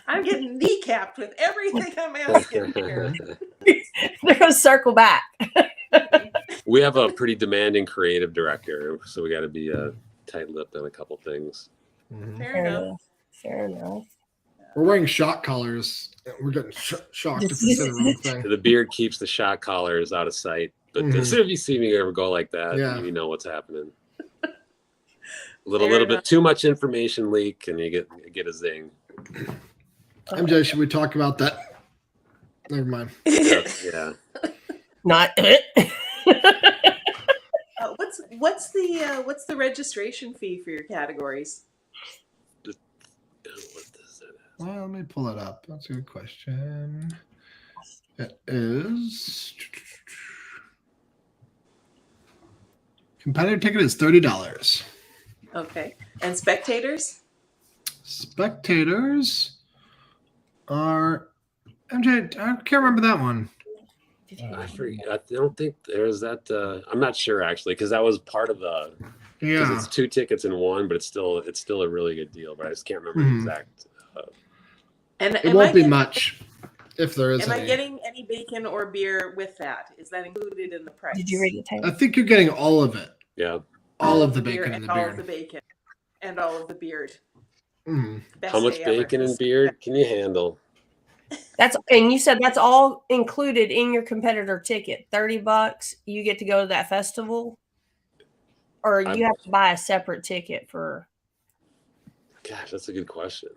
I'm getting kneecapped with everything I'm asking here. they're gonna circle back. We have a pretty demanding creative director, so we got to be tight-lipped on a couple things. Fair enough. Fair enough. We're wearing shock collars. We're getting shocked if we say the wrong thing. The beard keeps the shot collars out of sight, but as soon as you see me ever go like that, you know what's happening. A little bit too much information leak, and you get a zing. MJ, should we talk about that? Never mind. Yeah. Not. What's the registration fee for your categories? What does that ask? Well, let me pull it up. That's a good question. It is competitor ticket is $30. Okay, and spectators? Spectators are MJ. I can't remember that one. I forget. I don't think there's that. I'm not sure actually, because that was part of the. Because it's 2 tickets in one, but it's still a really good deal. But I just can't remember the exact. And it won't be much, if there is. Am I getting any bacon or beer with that? Is that included in the price? Did you read it, Taylor? I think you're getting all of it. Yeah. All of the beer bacon and the beard. all of the bacon and all of the beard. Best How much day ever. bacon and beard can you handle? And you said that's all included in your competitor ticket. $30. You get to go to that festival, or you have to buy a separate ticket for. Gosh, that's a good question.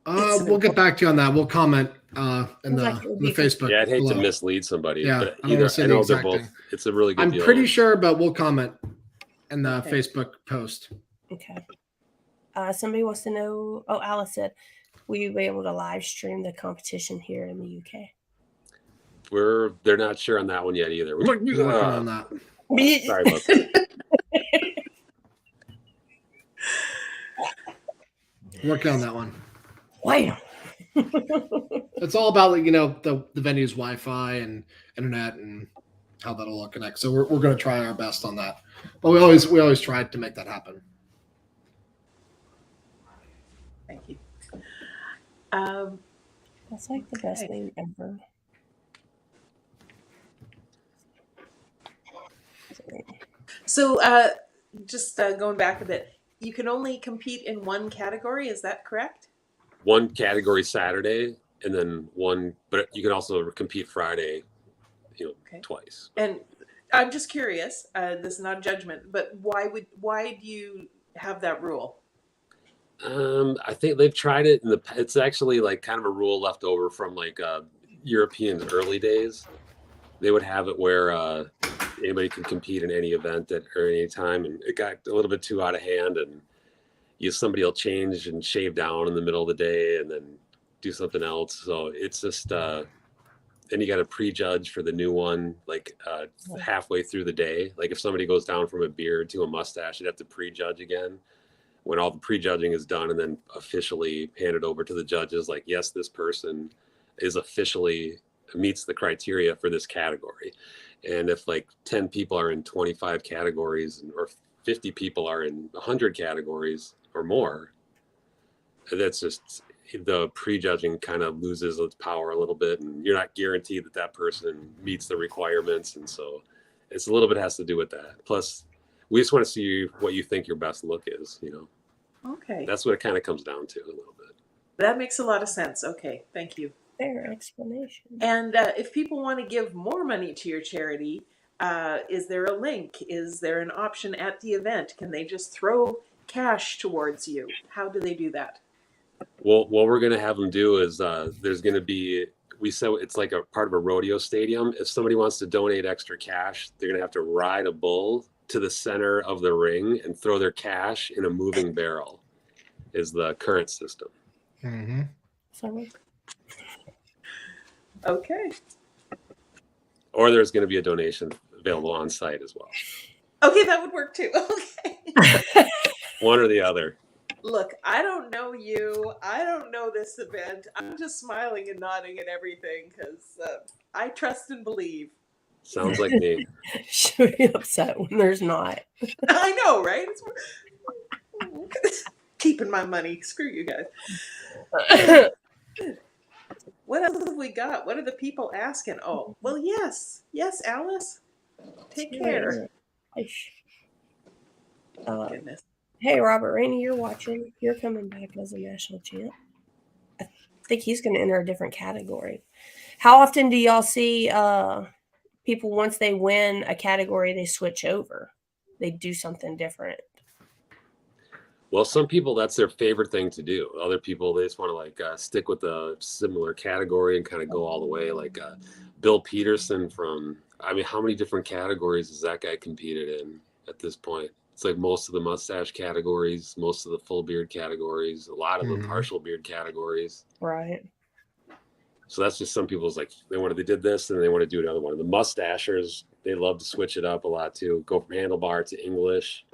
We'll get back to you on that. We'll comment in the Facebook. Yeah, I'd hate below. to mislead somebody. Yeah, but I don't wanna say I the know they're exact both. thing. It's a really good I'm deal. pretty sure, but we'll comment in the Facebook post. Okay. Somebody wants to know. Oh, Alice said, will you be able to live stream the competition here in the UK? They're not sure on that one yet either. We're working on that. Sorry about that. Working on that one. Wait. It's all about the venue's Wi-Fi and internet and how that'll all connect. So we're going to try our best on that, but we always try to make that happen. Thank you. That's like the best name ever. So just going back a bit, you can only compete in one category. Is that correct? One category Saturday, and then one, but you can also compete Friday, twice. And I'm just curious. This is not a judgment, but why do you have that rule? I think they've tried it it's actually like kind of a rule left over from like European early days. They would have it where anybody could compete in any event or any time, and it got a little bit too out of hand, and somebody will change and shave down in the middle of the day and then do something else. So it's just then you got to prejudge for the new one like halfway through the day. Like if somebody goes down from a beard to a mustache, you'd have to prejudge again when all the prejudging is done, and then officially hand it over to the judges like, yes, this person is officially meets the criteria for this category. And if like 10 people are in 25 categories or 50 people are in 100 categories or more, that's just the prejudging kind of loses its power a little bit, and you're not guaranteed that that person meets the requirements. And so it's a little bit has to do with that. Plus, we just want to see what you think your best look is, Okay. That's what it kind of comes down to a little bit. That makes a lot of sense. Okay, thank you. Fair explanation. And if people want to give more money to your charity, is there a link? Is there an option at the event? Can they just throw cash towards you? How do they do that? Well, what we're going to have them do is there's going to be, we said it's like a part of a rodeo stadium. If somebody wants to donate extra cash, they're going to have to ride a bull to the center of the ring and throw their cash in a moving barrel is the current system. Mm-hmm. Sorry. Okay. Or there's going to be a donation available on site as well. Okay, that would work too. Okay. One or the other. Look, I don't know you. I don't know this event. I'm just smiling and nodding at everything because I trust and believe. Sounds like me. Should be upset when there's not. I know, right? Keeping my money. Screw you guys. What else have we got? What are the people asking? Oh, well, yes. Yes, Alice. Take care. Goodness. Hey, Robert Rainey, you're watching. You're coming back as a national champ. I think he's going to enter a different category. How often do y'all see people, once they win a category, they switch over? They do something different. Well, some people, that's their favorite thing to do. Other people, they just want to like stick with a similar category and kind of go all the way. Like Bill Peterson how many different categories has that guy competed in at this point? It's like most of the mustache categories, most of the full beard categories, a lot of the partial beard categories. Right. So that's just some people's like, they did this and they want to do another one. The mustachers, they love to switch it up a lot too. Go from handlebar to English.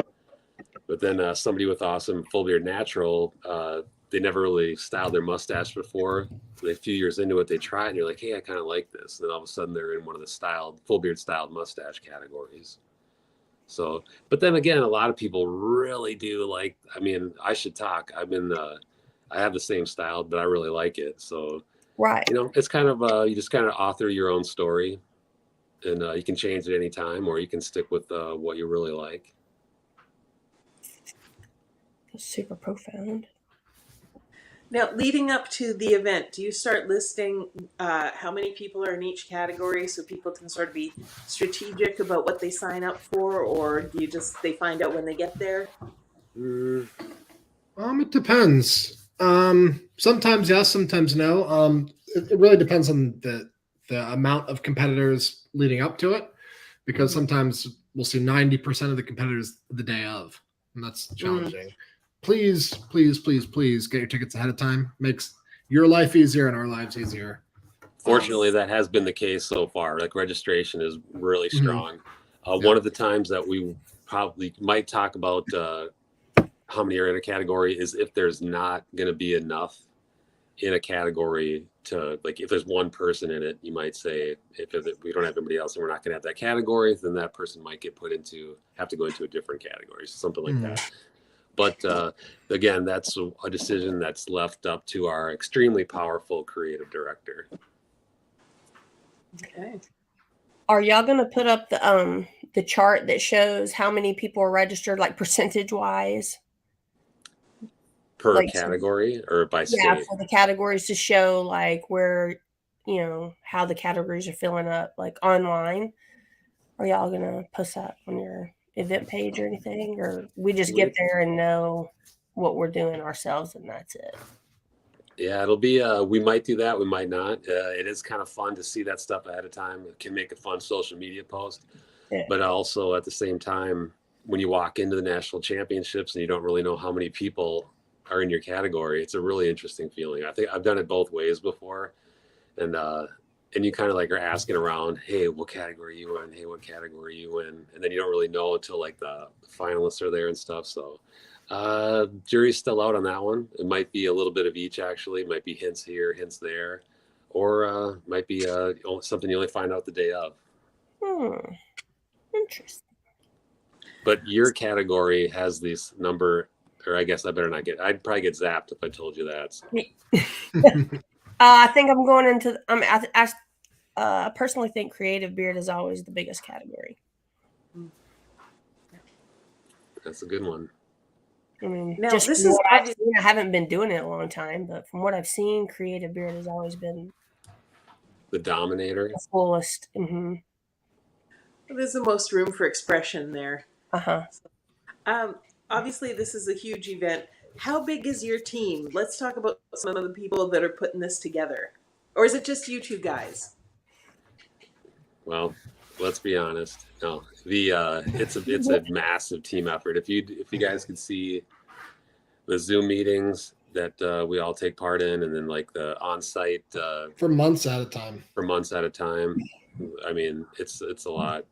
But then somebody with awesome full beard natural, they never really styled their mustache before. So a few years into it, they try it and you're like, hey, I kind of like this. And then all of a sudden they're in one of the full beard styled mustache categories. So, but then again, a lot of people really do like, I should talk. I have the same style, but I really like it. So, right. It's kind of, you just kind of author your own story and you can change it any time, or you can stick with what you really like. That's super profound. Now, leading up to the event, do you start listing how many people are in each category so people can sort of be strategic about what they sign up for, or do they find out when they get there? It depends. Sometimes yes, sometimes no. It really depends on the amount of competitors leading up to it, because sometimes we'll see 90% of the competitors the day of, and that's challenging. Please get your tickets ahead of time. Makes your life easier and our lives easier. Fortunately, that has been the case so far. Like registration is really strong. One of the times that we probably might talk about how many are in a category is if there's not going to be enough in a category to, like, if there's one person in it, you might say if we don't have anybody else and we're not going to have that category, then that person might have to go into a different category, something like that. But again, that's a decision that's left up to our extremely powerful creative director. Okay. Are y'all going to put up the chart that shows how many people are registered, like percentage wise? Per category or by state? Yeah, for the categories to show like where, how the categories are filling up, like online. Are y'all gonna post that on your event page or anything, or we just We- get there and know what we're doing ourselves and that's it? Yeah, it'll be. We might do that. We might not. It is kind of fun to see that stuff ahead of time. It can make a fun social media post, Yeah. but also at the same time, when you walk into the national championships and you don't really know how many people are in your category, it's a really interesting feeling. I think I've done it both ways before, and you kind of like are asking around, hey, what category are you in? Hey, what category are you in? And then you don't really know until like the finalists are there and stuff. So jury's still out on that one. It might be a little bit of each, actually. It might be hints here, hints there, or might be something you only find out the day of. Interesting. But your category has this number, or I guess I better not get. I'd probably get zapped if I told you that. I think I'm going into. I personally think creative beard is always the biggest category. That's a good one. I mean, Now, just this from is what I've seen, I haven't been doing it a long time, but from what I've seen, creative beard has always been The dominator. the fullest. Mm-hmm. There's the most room for expression there. Obviously, this is a huge event. How big is your team? Let's talk about some of the people that are putting this together. Or is it just you two guys? Well, let's be honest. No, it's a massive team effort. If you guys could see the Zoom meetings that we all take part in, and then like the on-site For months at a time. I mean, it's a lot.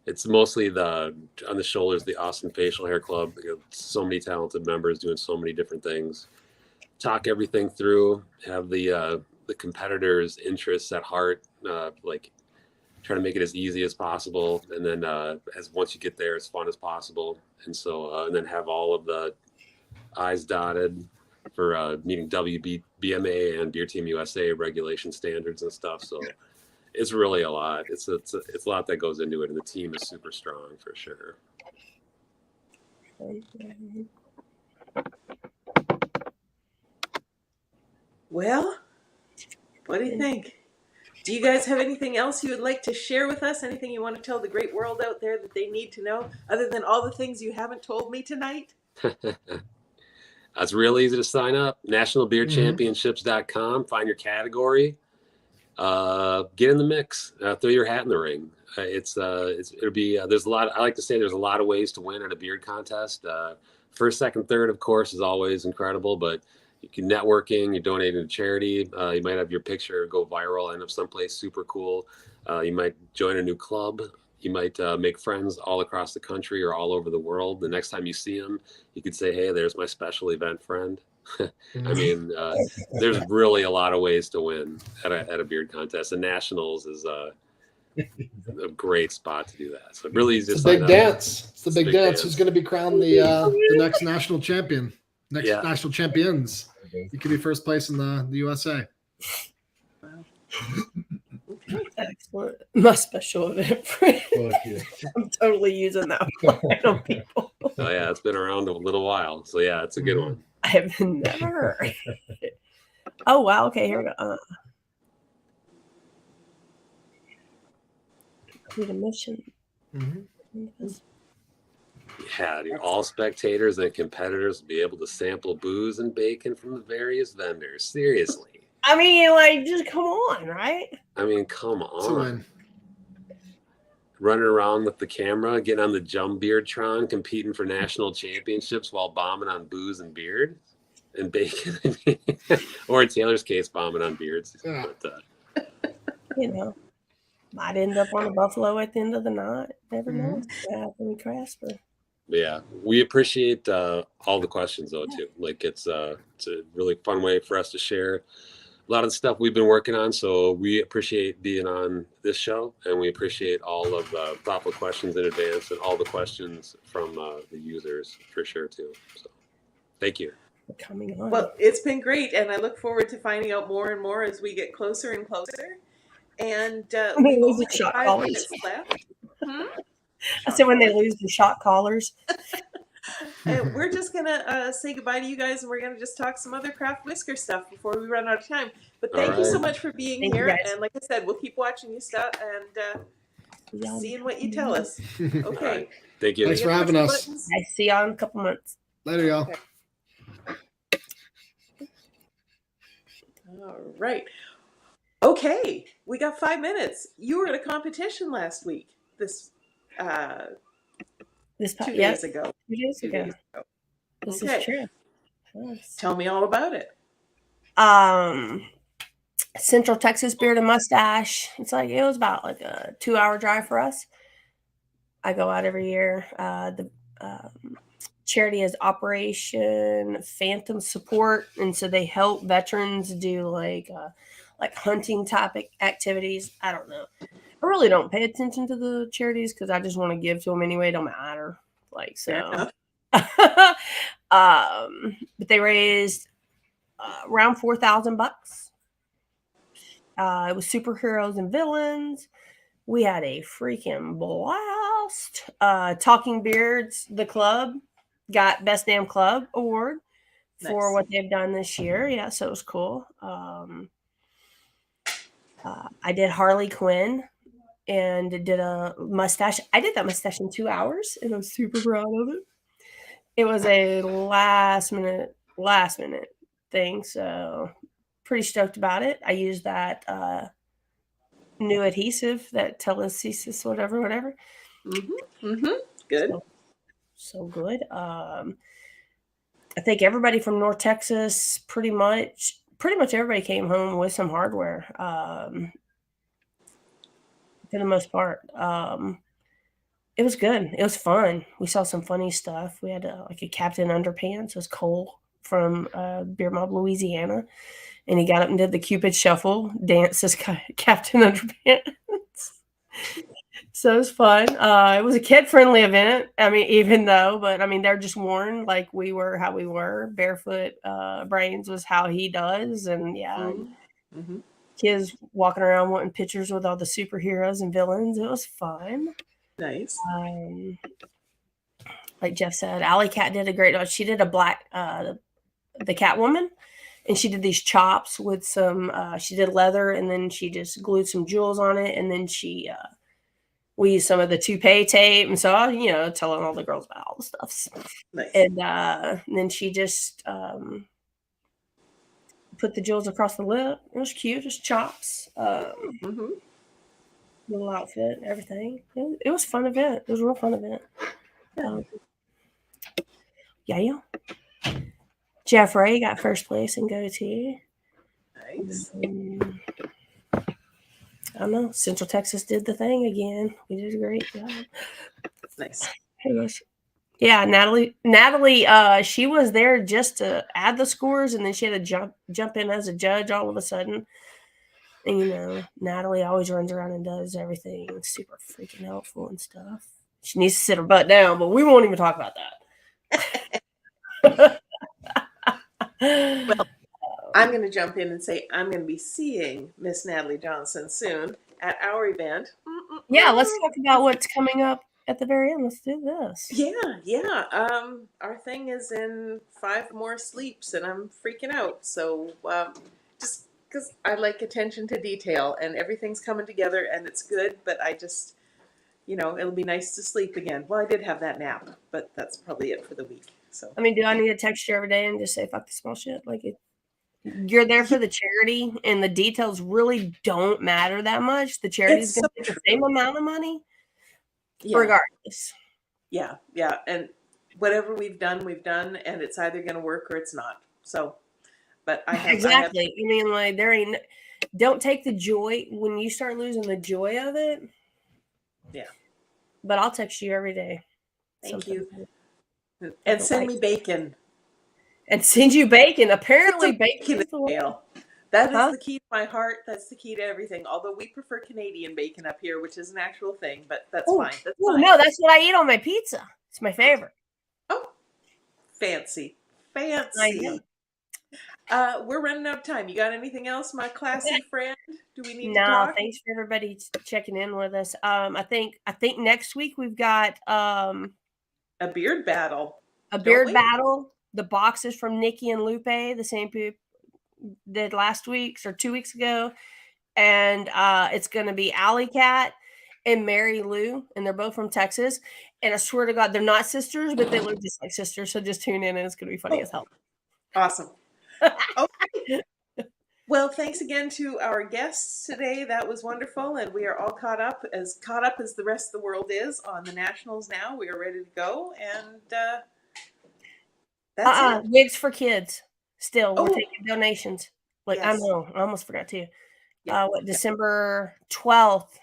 It's mostly on the shoulders, the Austin Facial Hair Club. So many talented members doing so many different things. Talk everything through. Have the competitors' interests at heart. Like try to make it as easy as possible, and then as once you get there, as fun as possible. And so, and then have all of the I's dotted for meeting WBMA and Beer Team USA regulation standards and stuff. So it's really a lot. It's a lot that goes into it, and the team is super strong for sure. Well, what do you think? Do you guys have anything else you would like to share with us? Anything you want to tell the great world out there that they need to know, other than all the things you haven't told me tonight? It's real easy to sign up. nationalbeerchampionships.com. Find your category. Get in the mix. Throw your hat in the ring. It'll be. There's a lot. I like to say there's a lot of ways to win at a beard contest. First, second, third, of course, is always incredible. But you can networking. You're donating to charity. You might have your picture go viral, end up someplace super cool. You might join a new club. You might make friends all across the country or all over the world. The next time you see them, you could say, "Hey, there's my special event friend." I mean, there's really a lot of ways to win at a beard contest, and nationals is a great spot to do that. So really easy to It's a sign big up. dance. It's the It's a big big dance. dance. Who's going to be crowned the next national champion? National champions. You could be first place in the USA. Excellent. My special event friend. I'm totally using that one on people. Oh yeah, it's been around a little while. So yeah, it's a good one. I have never heard. Oh wow. Okay, here we go. Need a mission. Yeah, all spectators and competitors will be able to sample booze and bacon from the various vendors. Seriously. I mean, like, just come on, right? I mean, come It's a on. win. Running around with the camera, getting on the Jump Beardtron, competing for national championships while bombing on booze and beard and bacon. Or in Taylor's case, bombing on beards. Yeah. But, You know, might end up on a buffalo at the end of the night. Never know what's going to happen in Casper. yeah, we appreciate all the questions though too. Like it's a really fun way for us to share a lot of the stuff we've been working on. So we appreciate being on this show, and we appreciate all of the thoughtful questions in advance and all the questions from the users for sure too. So thank you. For coming on. Well, it's been great, and I look forward to finding out more and more as we get closer and closer. And When they we've lose only the shot got 5 collars. minutes left. I said when they lose the shot collars. We're just gonna say goodbye to you guys, and we're gonna just talk some other craft whisker stuff before we run out of time. But thank you so much for being Thank you, here, guys. and like I said, we'll keep watching you stuff, and Seeing what you tell us. All Okay. right. Thank you. Thanks for having us. I see y'all in a couple months. Later, y'all. Okay. All right. Okay, we got 5 minutes. You were at a competition last week. This This 2 yep, days ago. 2 days 2 ago. days ago. This Okay. is true. Yes. Tell me all about it. Central Texas Beard and Mustache. It was about like a 2-hour drive for us. I go out every year. The charity is Operation Phantom Support, and so they help veterans do like hunting topic activities. I don't know. I really don't pay attention to the charities because I just want to give to them anyway. It don't matter. Like so. But they raised around $4,000. It was superheroes and villains. We had a freaking blast. Talking Beards, the club, got Best Damn Club award for Nice. what they've done this year. Yeah, so it was cool. I did Harley Quinn and did a mustache. I did that mustache in 2 hours, and I'm super proud of it. It was a last minute thing, so pretty stoked about it. I used that new adhesive, that telesis, whatever. Good. So good. I think everybody from North Texas, pretty much everybody came home with some hardware. For the most part, it was good. It was fun. We saw some funny stuff. We had like a Captain Underpants. It was Cole from Beer Mob, Louisiana, and he got up and did the Cupid Shuffle dance as Captain Underpants. So it was fun. It was a kid-friendly event. I mean, they're just worn like we were, how we were. Barefoot Brains was how he does, and kids walking around wanting pictures with all the superheroes and villains. It was fun. Nice. Like Jeff said, Alley Cat did a great job. She did a black, the Catwoman, and she did these chops with some, she did leather, and then she just glued some jewels on it, and then we used some of the toupee tape, and so I, telling all the girls about all the stuff. Nice. And then she just put the jewels across the lip. It was cute, just chops. Little outfit, everything. It was a fun event. It was a real fun event. Yeah. Jeff Ray got first place in goatee. Nice. I don't know. Central Texas did the thing again. We did a great job. Nice. Yeah, Natalie, she was there just to add the scores, and then she had to jump in as a judge all of a sudden. And Natalie always runs around and does everything super freaking helpful and stuff. She needs to sit her butt down, but we won't even talk about that. Well, I'm going to jump in and say I'm going to be seeing Miss Natalie Johnson soon at our event. Yeah, let's talk about what's coming up at the very end. Let's do this. Yeah. Our thing is in 5 more sleeps, and I'm freaking out. So just because I like attention to detail, and everything's coming together, and it's good. But I just, it'll be nice to sleep again. Well, I did have that nap, but that's probably it for the week. So I mean, do I need to text you every day and just say fuck the small shit? Like you're there for the charity, and the details really don't matter that much. The charity's going to get the same amount of money, regardless. Yeah, and whatever we've done, and it's either going to work or it's not. So, but I have exactly. I mean, like don't take the joy when you start losing the joy of it. Yeah. But I'll text you every day. Thank you. And send me bacon. And send you bacon. Apparently, bacon is the way. That is the key to my heart. That's the key to everything. Although we prefer Canadian bacon up here, which is an actual thing, but that's fine. That's fine. No, that's what I eat on my pizza. It's my favorite. Oh, fancy. We're running out of time. You got anything else, my classy friend? Do we need to talk? No, thanks for everybody checking in with us. I think next week we've got a beard battle. Battle. The boxes from Nikki and Lupe, the same people did last week or 2 weeks ago, and it's going to be Alley Cat and Mary Lou, and they're both from Texas. And I swear to God, they're not sisters, but they look just like sisters. So just tune in, and it's going to be funny as hell. Awesome. Okay. Well, thanks again to our guests today. That was wonderful, and we are all caught up as the rest of the world is on the Nationals now. We are ready to go, and that's it. Wigs for Kids. Still, we're Oh. taking donations. Like I Yes. know, I almost forgot to. Yeah. December 12th,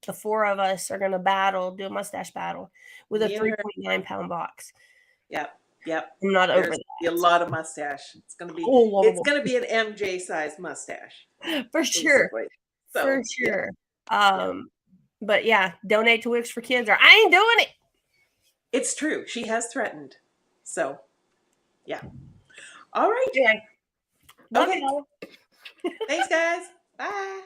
the four of us are going to do a mustache battle with a Me and her. 3.9-pound box. Yep. Yep. I'm not over There's that. be a lot of mustache. It's gonna be an MJ size mustache. For sure. So, For sure. But yeah, donate to Wigs for Kids or I ain't doing it. It's true. She has threatened. So yeah. All right. Anyway. Okay. Thanks, guys. Bye.